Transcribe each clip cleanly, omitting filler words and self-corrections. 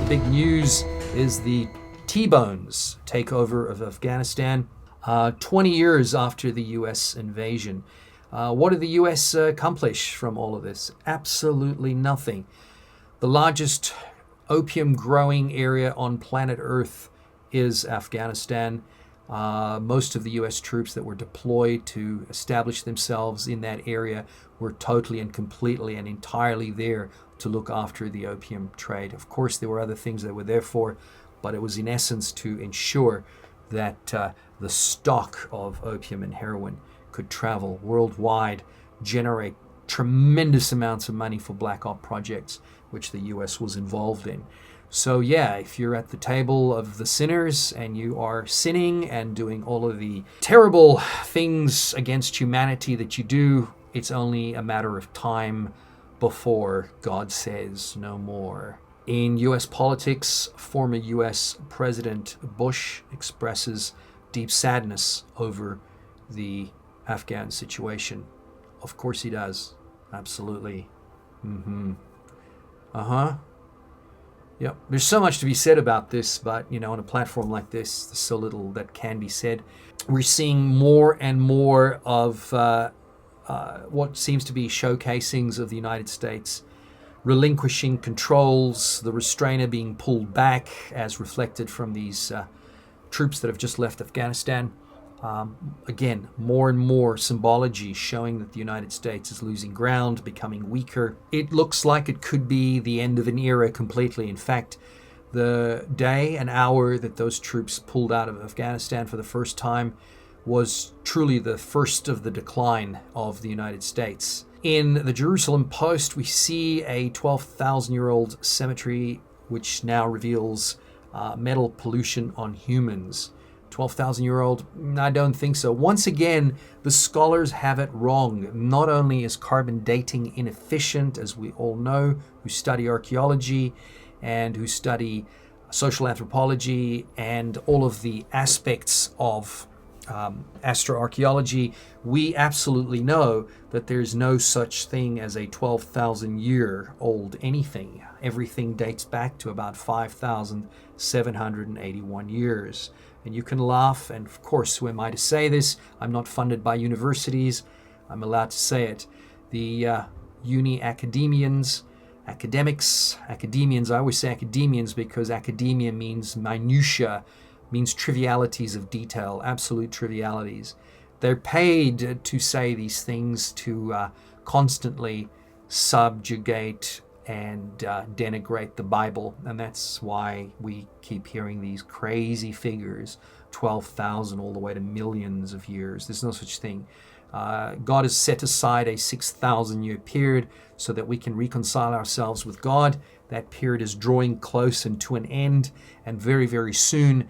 big news is the T-Bones takeover of Afghanistan 20 years after the U.S. invasion. What did the U.S. accomplish from all of this? Absolutely nothing. The largest opium growing area on planet Earth is Afghanistan. Most of the U.S. troops that were deployed to establish themselves in that area were totally and completely and entirely there to look after the opium trade. Of course, there were other things that were there for, but it was in essence to ensure that the stock of opium and heroin could travel worldwide, generate tremendous amounts of money for black op projects, which the U.S. was involved in. So yeah, if you're at the table of the sinners and you are sinning and doing all of the terrible things against humanity that you do, it's only a matter of time before God says no more. In U.S. politics, former U.S. President Bush expresses deep sadness over the Afghan situation. Of course he does. Absolutely. Yep. There's so much to be said about this, but, on a platform like this, there's so little that can be said. We're seeing more and more of what seems to be showcasings of the United States relinquishing controls, the restrainer being pulled back as reflected from these troops that have just left Afghanistan. Again, more and more symbology showing that the United States is losing ground, becoming weaker. It looks like it could be the end of an era completely. In fact, the day and hour that those troops pulled out of Afghanistan for the first time was truly the first of the decline of the United States. In the Jerusalem Post, we see a 12,000-year-old cemetery which now reveals metal pollution on humans. 12,000-year-old? I don't think so. Once again, the scholars have it wrong. Not only is carbon dating inefficient, as we all know, who study archaeology and who study social anthropology and all of the aspects of astroarchaeology, we absolutely know that there's no such thing as a 12,000-year-old anything. Everything dates back to about 5,781 years. And you can laugh, and of course, who am I to say this? I'm not funded by universities. I'm allowed to say it. The academians, I always say academians because academia means minutia, means trivialities of detail, absolute trivialities. They're paid to say these things, to constantly subjugate and denigrate the Bible. And that's why we keep hearing these crazy figures, 12,000 all the way to millions of years. There's no such thing. God has set aside a 6,000-year period so that we can reconcile ourselves with God. That period is drawing close and to an end, and very, very soon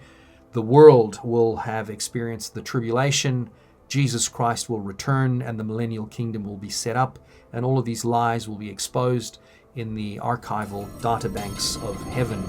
the world will have experienced the tribulation. Jesus Christ will return and the millennial kingdom will be set up, and all of these lies will be exposed in the archival databanks of heaven.